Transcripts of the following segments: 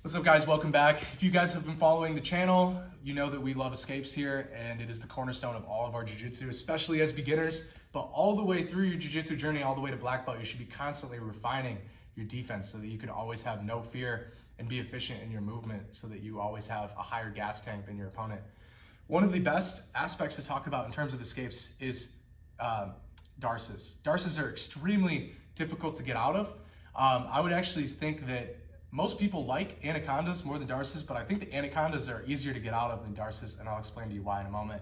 What's up, guys? Welcome back. If you guys have been following the channel, you know that we love escapes here, and it is the cornerstone of all of our jiu-jitsu, especially as beginners. But all the way through your jiu-jitsu journey, all the way to black belt, you should be constantly refining your defense so that you can always have no fear and be efficient in your movement so that you always have a higher gas tank than your opponent. One of the best aspects to talk about in terms of escapes is darces. Darces are extremely difficult to get out of. I would actually think that most people like anacondas more than darces, but I think the anacondas are easier to get out of than darces, and I'll explain to you why in a moment.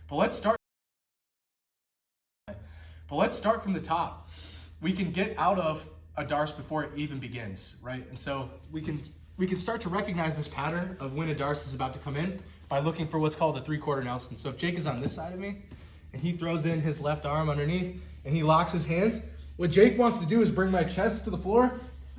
But let's start from the top. We can get out of a darce before it even begins, right? And so we can start to recognize this pattern of when a darce is about to come in by looking for what's called a 3/4 Nelson. So if Jake is on this side of me and he throws in his left arm underneath and he locks his hands, what Jake wants to do is bring my chest to the floor,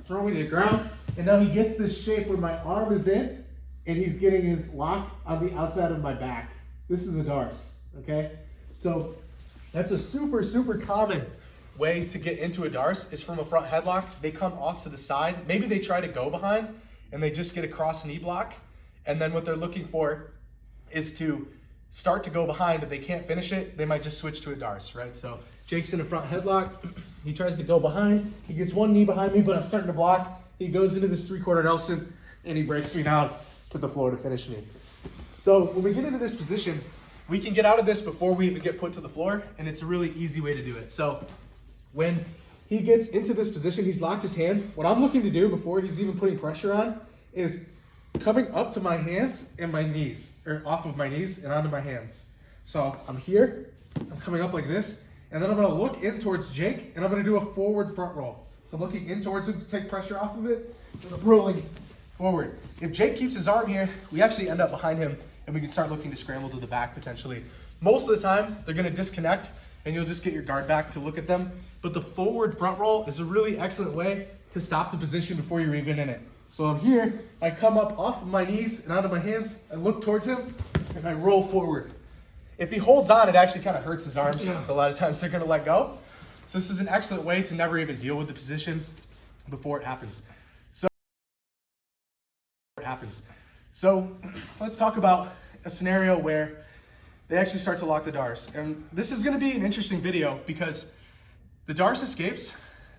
throw me to the ground, and now he gets this shape where my arm is in and he's getting his lock on the outside of my back. This is a darce, okay? So that's a super, super common way to get into a darce is from a front headlock. They come off to the side. Maybe they try to go behind and they just get a cross knee block. And then what they're looking for is to start to go behind, but they can't finish it. They might just switch to a darce, right? So Jake's in a front headlock. He tries to go behind. He gets one knee behind me, but I'm starting to block. He goes into this 3/4 Nelson and he breaks me down to the floor to finish me. So when we get into this position, we can get out of this before we even get put to the floor, and it's a really easy way to do it. So when he gets into this position, he's locked his hands. What I'm looking to do before he's even putting pressure on is coming up to my hands and my knees, or off of my knees and onto my hands. So I'm here, I'm coming up like this, and then I'm gonna look in towards Jake, and I'm gonna do a forward front roll. I'm looking in towards him to take pressure off of it, and I'm rolling forward. If Jake keeps his arm here, we actually end up behind him, and we can start looking to scramble to the back potentially. Most of the time, they're gonna disconnect, and you'll just get your guard back to look at them. But the forward front roll is a really excellent way to stop the position before you're even in it. So I'm here, I come up off of my knees and onto my hands, I look towards him, and I roll forward. If he holds on, it actually kind of hurts his arms. So a lot of times they're gonna let go. So this is an excellent way to never even deal with the position before it happens. So let's talk about a scenario where they actually start to lock the darce. And this is gonna be an interesting video because the darce escapes,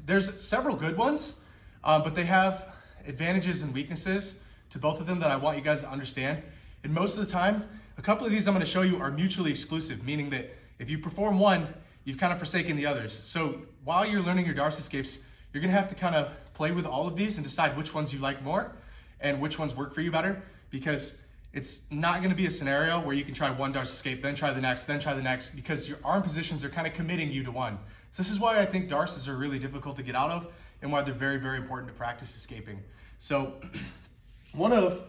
there's several good ones, but they have advantages and weaknesses to both of them that I want you guys to understand. And most of the time, a couple of these I'm gonna show you are mutually exclusive, meaning that if you perform one, you've kind of forsaken the others. So while you're learning your darce escapes, you're gonna have to kind of play with all of these and decide which ones you like more and which ones work for you better, because it's not gonna be a scenario where you can try one darce escape, then try the next, then try the next, because your arm positions are kind of committing you to one. So this is why I think darces are really difficult to get out of and why they're very, very important to practice escaping. So one of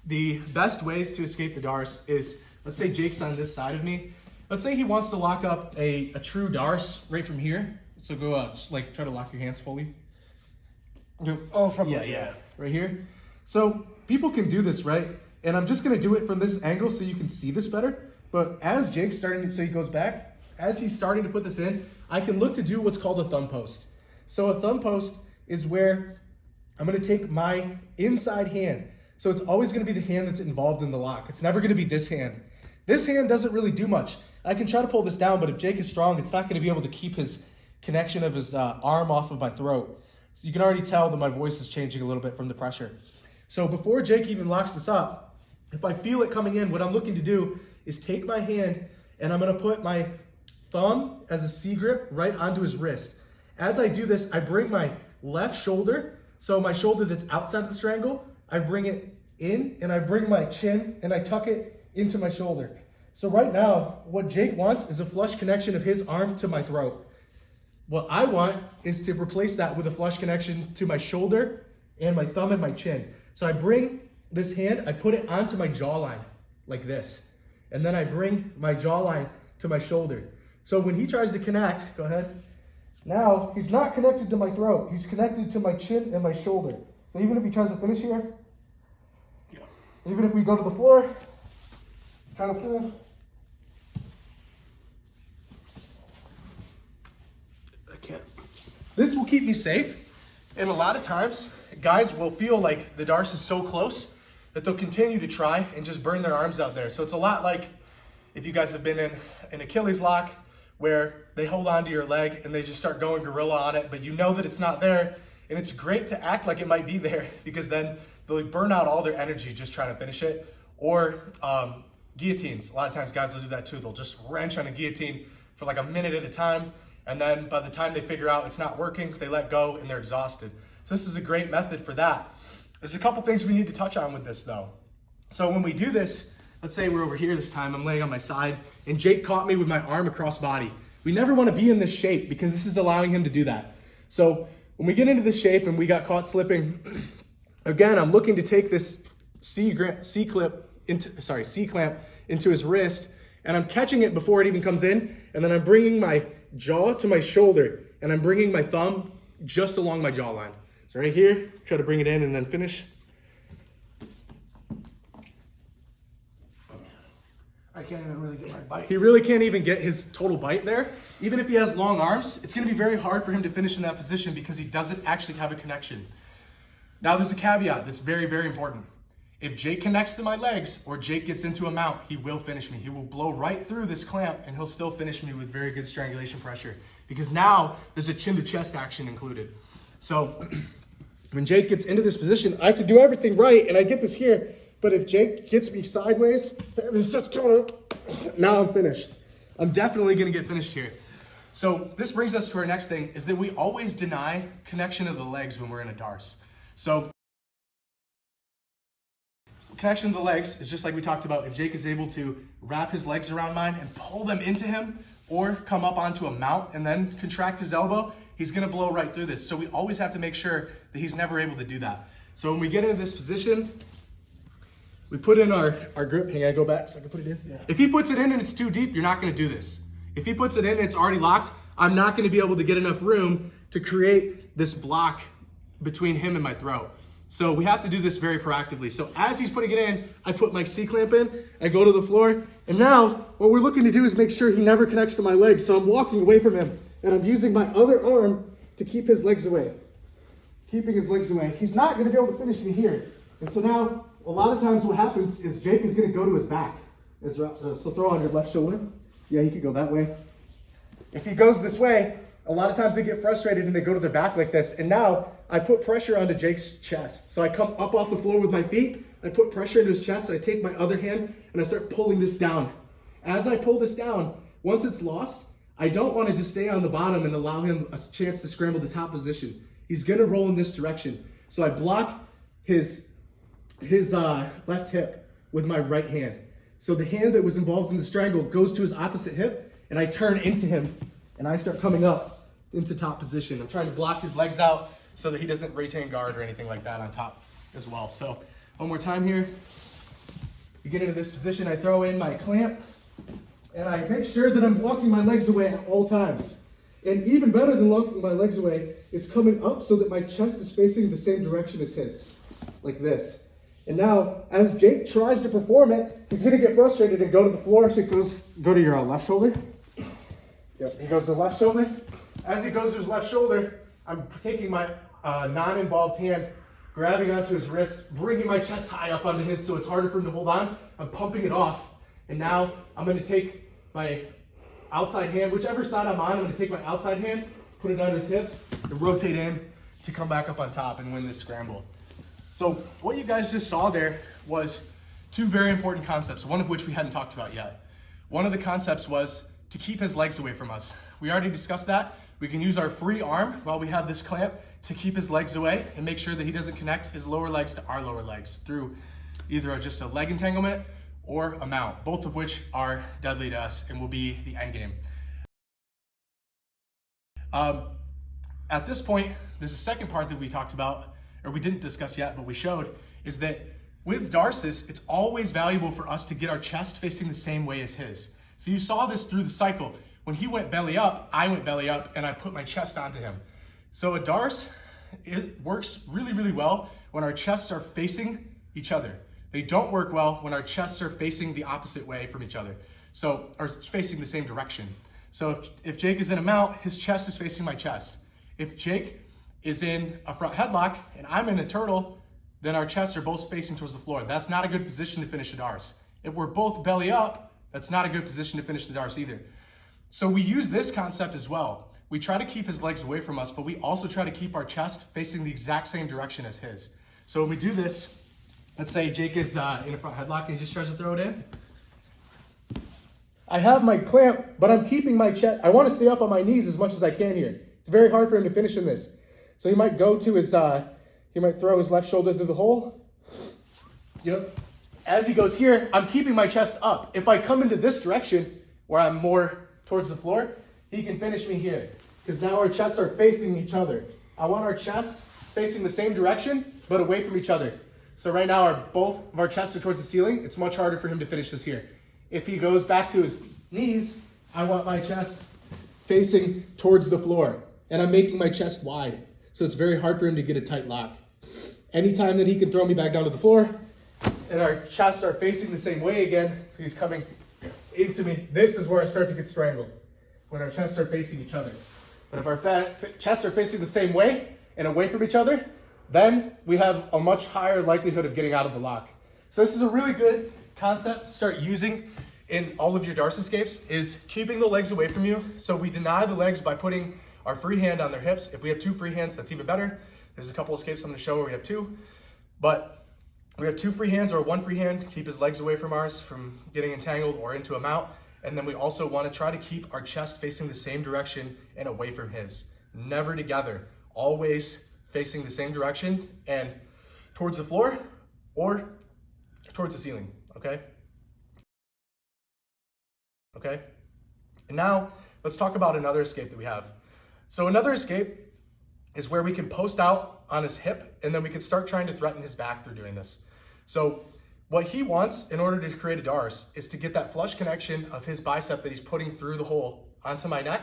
the best ways to escape the darce is, let's say Jake's on this side of me. Let's say he wants to lock up a true darce right from here. So go just like try to lock your hands fully. Oh, from yeah, right here. So people can do this, right? And I'm just gonna do it from this angle so you can see this better. But as Jake's starting to, so he goes back, as he's starting to put this in, I can look to do what's called a thumb post. So a thumb post is where I'm gonna take my inside hand. So it's always gonna be the hand that's involved in the lock. It's never gonna be this hand. This hand doesn't really do much. I can try to pull this down, but if Jake is strong, it's not gonna be able to keep his connection of his arm off of my throat. So you can already tell that my voice is changing a little bit from the pressure. So before Jake even locks this up, if I feel it coming in, what I'm looking to do is take my hand and I'm gonna put my thumb as a C grip right onto his wrist. As I do this, I bring my left shoulder, so my shoulder that's outside of the strangle, I bring it in and I bring my chin and I tuck it into my shoulder. So right now, what Jake wants is a flush connection of his arm to my throat. What I want is to replace that with a flush connection to my shoulder and my thumb and my chin. So I bring this hand, I put it onto my jawline like this. And then I bring my jawline to my shoulder. So when he tries to connect, go ahead. Now, he's not connected to my throat. He's connected to my chin and my shoulder. So even if he tries to finish here, even if we go to the floor, try to pull. I can't. This will keep me safe. And a lot of times, guys will feel like the darce is so close that they'll continue to try and just burn their arms out there. So it's a lot like if you guys have been in an Achilles lock where they hold onto your leg and they just start going gorilla on it, but you know that it's not there. And it's great to act like it might be there because then they'll burn out all their energy just trying to finish it. Or guillotines. A lot of times guys will do that too. They'll just wrench on a guillotine for like a minute at a time. And then by the time they figure out it's not working, they let go and they're exhausted. So this is a great method for that. There's a couple things we need to touch on with this though. So when we do this, let's say we're over here this time, I'm laying on my side and Jake caught me with my arm across body. We never want to be in this shape because this is allowing him to do that. So when we get into this shape and we got caught slipping, again, I'm looking to take this C-clamp into his wrist and I'm catching it before it even comes in. And then I'm bringing my jaw to my shoulder and I'm bringing my thumb just along my jawline. So right here, try to bring it in and then finish. I can't even really get my bite. He really can't even get his total bite there. Even if he has long arms, it's gonna be very hard for him to finish in that position because he doesn't actually have a connection. Now there's a caveat that's very, very important. If Jake connects to my legs or Jake gets into a mount, he will finish me. He will blow right through this clamp and he'll still finish me with very good strangulation pressure because now there's a chin to chest action included. So when Jake gets into this position, I can do everything right and I get this here, but if Jake gets me sideways, now I'm finished. I'm definitely gonna get finished here. So this brings us to our next thing is that we always deny connection of the legs when we're in a darce. So connection of the legs is just like we talked about. If Jake is able to wrap his legs around mine and pull them into him or come up onto a mount and then contract his elbow, he's gonna blow right through this. So we always have to make sure that he's never able to do that. So when we get into this position, we put in our grip. Hang on, go back so I can put it in. Yeah. If he puts it in and it's too deep, you're not gonna do this. If he puts it in and it's already locked, I'm not gonna be able to get enough room to create this block between him and my throat. So we have to do this very proactively. So as he's putting it in, I put my C-clamp in, I go to the floor, and now what we're looking to do is make sure he never connects to my legs. So I'm walking away from him, and I'm using my other arm to keep his legs away. Keeping his legs away. He's not gonna be able to finish me here. And so now, a lot of times what happens is Jake is gonna go to his back. So throw on your left shoulder. Yeah, he could go that way. If he goes this way, a lot of times they get frustrated and they go to their back like this. And now I put pressure onto Jake's chest. So I come up off the floor with my feet, I put pressure into his chest, and I take my other hand and I start pulling this down. As I pull this down, once it's lost, I don't want to just stay on the bottom and allow him a chance to scramble to top position. He's gonna roll in this direction. So I block his left hip with my right hand. So the hand that was involved in the strangle goes to his opposite hip and I turn into him and I start coming up into top position. I'm trying to block his legs out so that he doesn't retain guard or anything like that on top as well. So one more time here. You get into this position, I throw in my clamp and I make sure that I'm walking my legs away at all times. And even better than walking my legs away is coming up so that my chest is facing the same direction as his, like this. And now, as Jake tries to perform it, he's gonna get frustrated and go to the floor. So go to your left shoulder. Yep, he goes to the left shoulder. As he goes to his left shoulder, I'm taking my non-involved hand, grabbing onto his wrist, bringing my chest high up onto his so it's harder for him to hold on. I'm pumping it off. And now I'm gonna take my outside hand, whichever side I'm on, I'm gonna take my outside hand, put it on his hip, and rotate in to come back up on top and win this scramble. So what you guys just saw there was two very important concepts, one of which we hadn't talked about yet. One of the concepts was to keep his legs away from us. We already discussed that. We can use our free arm while we have this clamp to keep his legs away and make sure that he doesn't connect his lower legs to our lower legs through either just a leg entanglement or a mount, both of which are deadly to us and will be the end game. At this point, there's a second part that we talked about, or we didn't discuss yet, but we showed, is that with darces, it's always valuable for us to get our chest facing the same way as his. So you saw this through the cycle. When he went belly up, I went belly up and I put my chest onto him. So a darce, it works really, really well when our chests are facing each other. They don't work well when our chests are facing the opposite way from each other. So, or facing the same direction. So if Jake is in a mount, his chest is facing my chest. If Jake is in a front headlock and I'm in a turtle, then our chests are both facing towards the floor. That's not a good position to finish a darce. If we're both belly up, that's not a good position to finish the darce either. So we use this concept as well. We try to keep his legs away from us, but we also try to keep our chest facing the exact same direction as his. So when we do this, let's say Jake is in a front headlock and he just tries to throw it in. I have my clamp, but I'm keeping my chest. I want to stay up on my knees as much as I can here. It's very hard for him to finish in this. So he might go to his, he might throw his left shoulder through the hole. Yep. As he goes here, I'm keeping my chest up. If I come into this direction, where I'm more towards the floor, he can finish me here. Because now our chests are facing each other. I want our chests facing the same direction, but away from each other. So right now, both of our chests are towards the ceiling. It's much harder for him to finish this here. If he goes back to his knees, I want my chest facing towards the floor. And I'm making my chest wide. So it's very hard for him to get a tight lock. Anytime that he can throw me back down to the floor, and our chests are facing the same way again, so he's coming into me, this is where I start to get strangled, when our chests are facing each other. But if our chests are facing the same way and away from each other, then we have a much higher likelihood of getting out of the lock. So this is a really good concept to start using in all of your darce escapes, is keeping the legs away from you. So we deny the legs by putting our free hand on their hips. If we have two free hands, that's even better. There's a couple escapes I'm going to show where we have two, but we have two free hands or one free hand, keep his legs away from ours from getting entangled or into a mount. And then we also want to try to keep our chest facing the same direction and away from his. Never together, always facing the same direction and towards the floor or towards the ceiling, okay? Okay, and now let's talk about another escape that we have. So another escape is where we can post out on his hip and then we can start trying to threaten his back through doing this. So what he wants in order to create a darce is to get that flush connection of his bicep that he's putting through the hole onto my neck.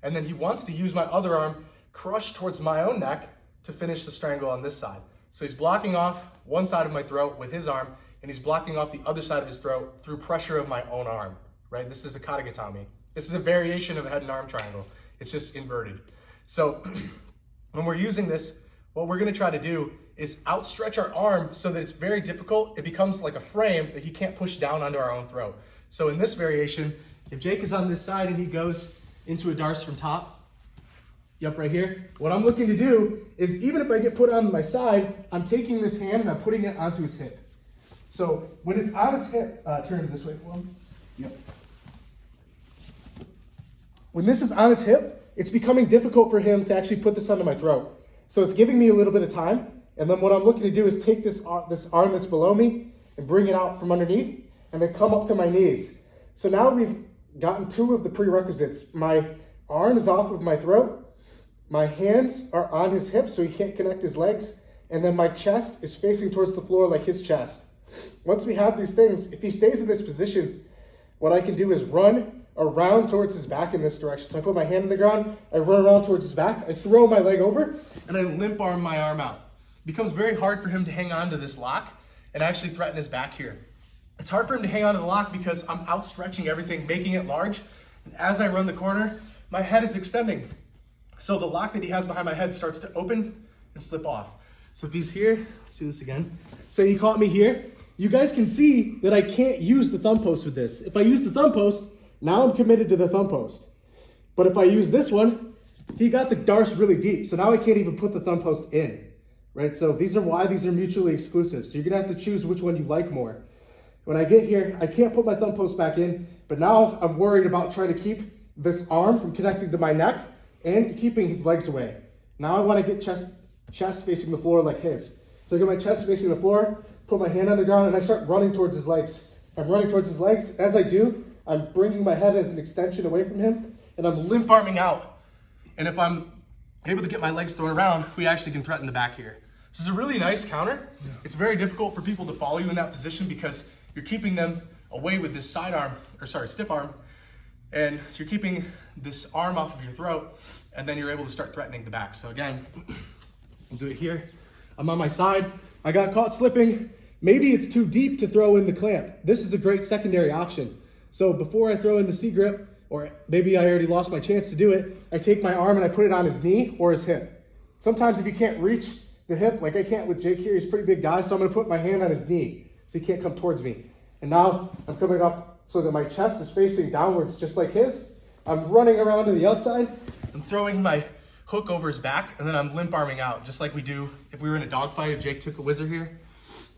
And then he wants to use my other arm crushed towards my own neck to finish the strangle on this side. So he's blocking off one side of my throat with his arm and he's blocking off the other side of his throat through pressure of my own arm, right? This is a katagatame. This is a variation of a head and arm triangle. It's just inverted. So when we're using this, what we're gonna try to do is outstretch our arm so that it's very difficult. It becomes like a frame that he can't push down under our own throat. So in this variation, if Jake is on this side and he goes into a darce from top, yep, right here, what I'm looking to do is even if I get put on my side, I'm taking this hand and I'm putting it onto his hip. So when it's on his hip, turn it this way for him. Yep. When this is on his hip, it's becoming difficult for him to actually put this under my throat. So it's giving me a little bit of time. And then what I'm looking to do is take this arm that's below me and bring it out from underneath and then come up to my knees. So now we've gotten two of the prerequisites. My arm is off of my throat. My hands are on his hips so he can't connect his legs. And then my chest is facing towards the floor like his chest. Once we have these things, if he stays in this position, what I can do is run around towards his back in this direction. So I put my hand on the ground, I run around towards his back, I throw my leg over, and I limp arm my arm out. It becomes very hard for him to hang on to this lock and actually threaten his back here. It's hard for him to hang on to the lock because I'm outstretching everything, making it large. And as I run the corner, my head is extending. So the lock that he has behind my head starts to open and slip off. So if he's here, let's do this again. Say he caught me here. You guys can see that I can't use the thumb post with this. If I use the thumb post, now I'm committed to the thumb post. But if I use this one, he got the darce really deep. So now I can't even put the thumb post in, right? So these are why these are mutually exclusive. So you're gonna have to choose which one you like more. When I get here, I can't put my thumb post back in, but now I'm worried about trying to keep this arm from connecting to my neck and keeping his legs away. Now I wanna get chest facing the floor like his. So I get my chest facing the floor, put my hand on the ground, and I start running towards his legs. I'm running towards his legs. As I do, I'm bringing my head as an extension away from him, and I'm limp arming out. And if I'm able to get my legs thrown around, we actually can threaten the back here. This is a really nice counter. Yeah. It's very difficult for people to follow you in that position because you're keeping them away with this stiff arm, and you're keeping this arm off of your throat, and then you're able to start threatening the back. So again, I'll do it here. I'm on my side. I got caught slipping. Maybe it's too deep to throw in the clamp. This is a great secondary option. So before I throw in the C-grip, or maybe I already lost my chance to do it, I take my arm and I put it on his knee or his hip. Sometimes if you can't reach the hip, like I can't with Jake here, he's a pretty big guy, so I'm gonna put my hand on his knee so he can't come towards me. And now I'm coming up so that my chest is facing downwards just like his. I'm running around to the outside. I'm throwing my hook over his back, and then I'm limp arming out, just like we do if we were in a dogfight. If Jake took a whizzer here,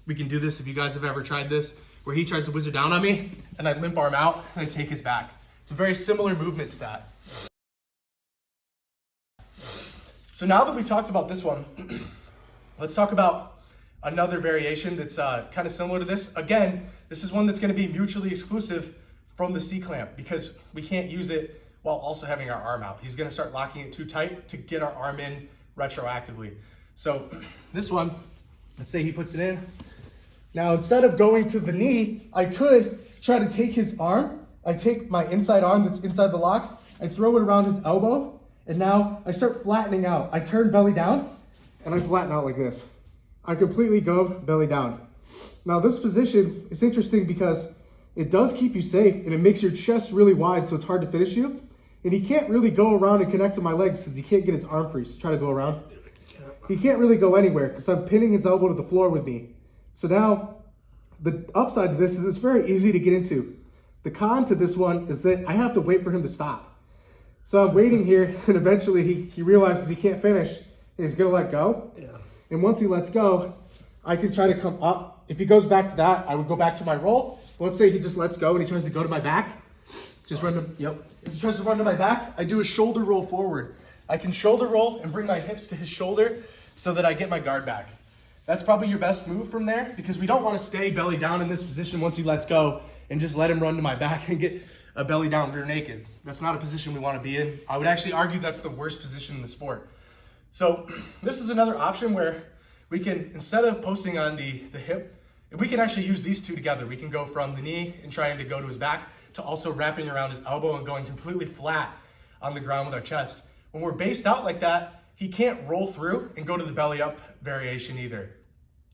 we can do this if you guys have ever tried this, where he tries to whizzer down on me, and I limp arm out, and I take his back. It's a very similar movement to that. So now that we talked about this one, let's talk about another variation that's kind of similar to this. Again, this is one that's going to be mutually exclusive from the C-clamp because we can't use it while also having our arm out. He's gonna start locking it too tight to get our arm in retroactively. So this one, let's say he puts it in. Now, instead of going to the knee, I could try to take his arm. I take my inside arm that's inside the lock, I throw it around his elbow, and now I start flattening out. I turn belly down, and I flatten out like this. I completely go belly down. Now, this position is interesting because it does keep you safe, and it makes your chest really wide, so it's hard to finish you. And he can't really go around and connect to my legs because he can't get his arm free. So try to go around. He can't really go anywhere because I'm pinning his elbow to the floor with me. So now the upside to this is it's very easy to get into. The con to this one is that I have to wait for him to stop. So I'm waiting here, and eventually he realizes he can't finish, and he's gonna let go. Yeah. And once he lets go, I can try to come up. If he goes back to that, I would go back to my roll. Let's say he just lets go and he tries to go to my back. Just run to, yep. As he tries to run to my back, I do a shoulder roll forward. I can shoulder roll and bring my hips to his shoulder so that I get my guard back. That's probably your best move from there because we don't want to stay belly down in this position once he lets go and just let him run to my back and get a belly down rear naked. That's not a position we want to be in. I would actually argue that's the worst position in the sport. So this is another option where we can, instead of posting on the hip, we can actually use these two together. We can go from the knee and trying to go to his back to also wrapping around his elbow and going completely flat on the ground with our chest. When we're based out like that, he can't roll through and go to the belly up variation either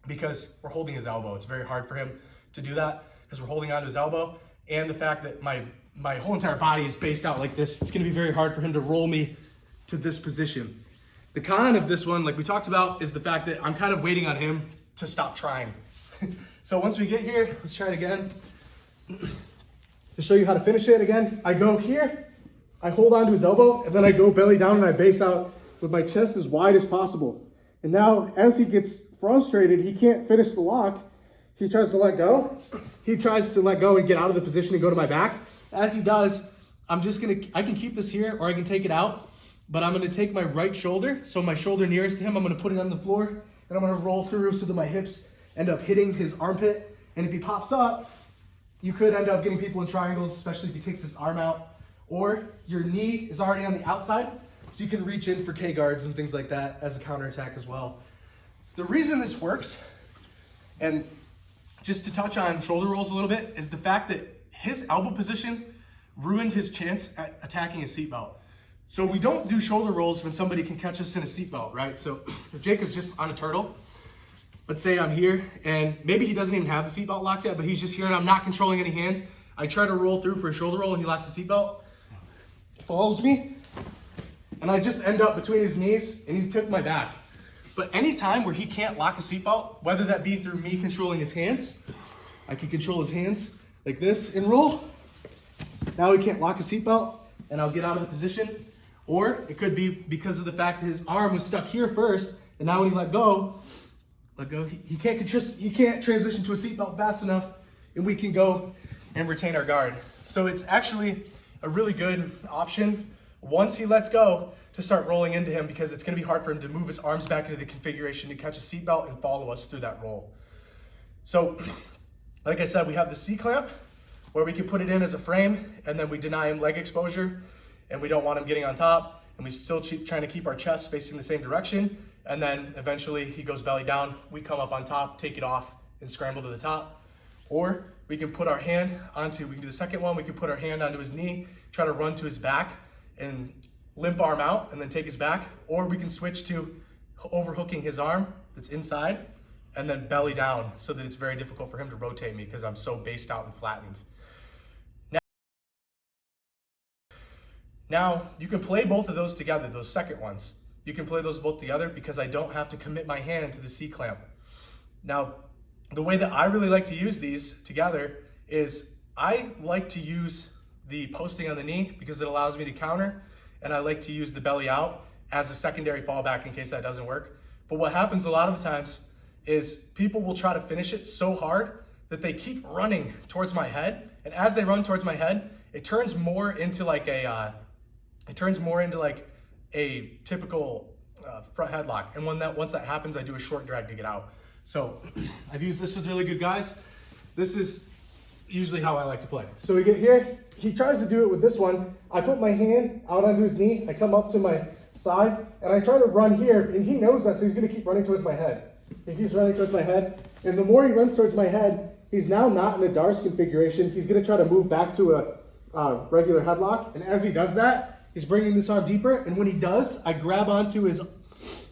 because we're holding his elbow. It's very hard for him to do that because we're holding onto his elbow, and the fact that my whole entire body is based out like this, it's gonna be very hard for him to roll me to this position. The con of this one, like we talked about, is the fact that I'm kind of waiting on him to stop trying. So once we get here, let's try it again. To show you how to finish it again, I go here, I hold onto his elbow, and then I go belly down and I base out with my chest as wide as possible. And now, as he gets frustrated, he can't finish the lock. He tries to let go. He tries to let go and get out of the position and go to my back. As he does, I can keep this here or I can take it out, but I'm gonna take my right shoulder, so my shoulder nearest to him, I'm gonna put it on the floor, and I'm gonna roll through so that my hips end up hitting his armpit. And if he pops up, you could end up getting people in triangles, especially if he takes this arm out, or your knee is already on the outside, so you can reach in for K guards and things like that as a counterattack as well. The reason this works, and just to touch on shoulder rolls a little bit, is the fact that his elbow position ruined his chance at attacking a seatbelt. So we don't do shoulder rolls when somebody can catch us in a seatbelt, right? So if Jake is just on a turtle, let's say I'm here and maybe he doesn't even have the seatbelt locked yet, but he's just here and I'm not controlling any hands. I try to roll through for a shoulder roll and he locks the seatbelt, follows me, and I just end up between his knees and he's took my back. But any time where he can't lock a seatbelt, whether that be through me controlling his hands, I can control his hands like this and roll. Now he can't lock a seatbelt and I'll get out of the position. Or it could be because of the fact that his arm was stuck here first, and now when he let go, he can't transition to a seatbelt fast enough, and we can go and retain our guard. So it's actually a really good option once he lets go to start rolling into him, because it's gonna be hard for him to move his arms back into the configuration to catch a seatbelt and follow us through that roll. So, like I said, we have the C-clamp where we can put it in as a frame, and then we deny him leg exposure, and we don't want him getting on top, and we still trying to keep our chest facing the same direction, and then eventually he goes belly down, we come up on top, take it off, and scramble to the top. Or we can put our hand onto, we can do the second one, we can put our hand onto his knee, try to run to his back, and limp arm out, and then take his back. Or we can switch to overhooking his arm that's inside, and then belly down, so that it's very difficult for him to rotate me because I'm so based out and flattened. Now, you can play both of those together, those second ones. you can play those both together because I don't have to commit my hand to the C-clamp. Now, the way that I really like to use these together is I like to use the posting on the knee because it allows me to counter, and I like to use the belly out as a secondary fallback in case that doesn't work. But what happens a lot of the times is people will try to finish it so hard that they keep running towards my head, and as they run towards my head, it turns more into like a typical front headlock. And once that happens, I do a short drag to get out. So I've used this with really good guys. This is usually how I like to play. So we get here, he tries to do it with this one. I put my hand out onto his knee, I come up to my side, and I try to run here, and he knows that, so he's gonna keep running towards my head. He keeps running towards my head, and the more he runs towards my head, he's now not in a darce configuration. He's gonna try to move back to a regular headlock, and as he does that, he's bringing this arm deeper, and when he does, I grab onto his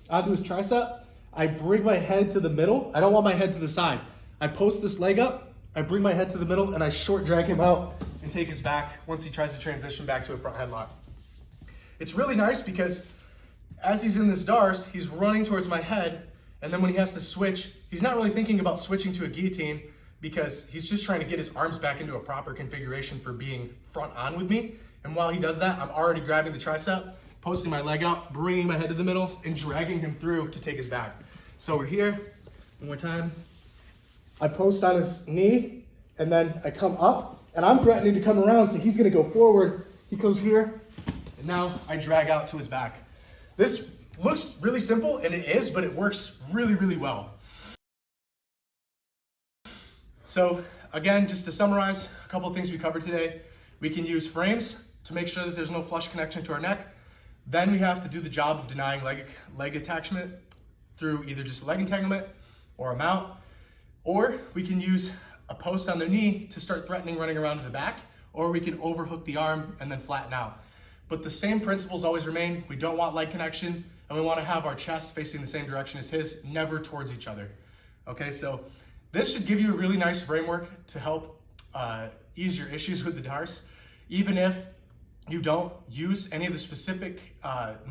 tricep, I bring my head to the middle. I don't want my head to the side. I post this leg up, I bring my head to the middle, and I short drag him out and take his back once he tries to transition back to a front headlock. It's really nice because as he's in this darce, he's running towards my head, and then when he has to switch, he's not really thinking about switching to a guillotine because he's just trying to get his arms back into a proper configuration for being front on with me. And while he does that, I'm already grabbing the tricep, posting my leg out, bringing my head to the middle, and dragging him through to take his back. So we're here, one more time. I post on his knee, and then I come up, and I'm threatening to come around, so he's gonna go forward. He goes here, and now I drag out to his back. This looks really simple, and it is, but it works really, really well. So again, just to summarize, a couple of things we covered today. We can use frames to make sure that there's no flush connection to our neck. Then we have to do the job of denying leg attachment through either just a leg entanglement or a mount. Or we can use a post on their knee to start threatening running around to the back, or we can overhook the arm and then flatten out. But the same principles always remain. We don't want leg connection, and we want to have our chest facing the same direction as his, never towards each other. Okay, so this should give you a really nice framework to help ease your issues with the darce. Even if you don't use any of the specific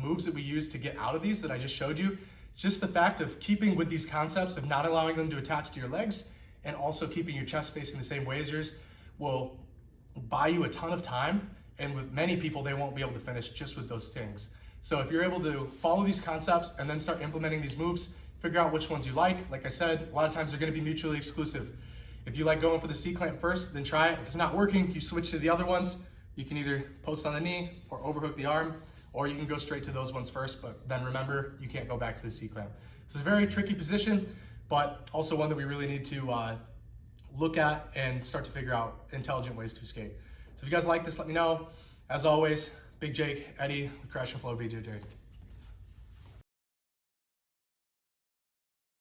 moves that we use to get out of these that I just showed you, just the fact of keeping with these concepts of not allowing them to attach to your legs and also keeping your chest facing the same way as yours will buy you a ton of time. And with many people, they won't be able to finish just with those things. So if you're able to follow these concepts and then start implementing these moves, figure out which ones you like I said, a lot of times they're gonna be mutually exclusive. If you like going for the C-clamp first, then try it. If it's not working, you switch to the other ones. You can either post on the knee or overhook the arm, or you can go straight to those ones first, but then remember, you can't go back to the C-clamp. So it's a very tricky position, but also one that we really need to look at and start to figure out intelligent ways to escape. So if you guys like this, let me know. As always, Big Jake, Eddie with Crash and Flow BJJ.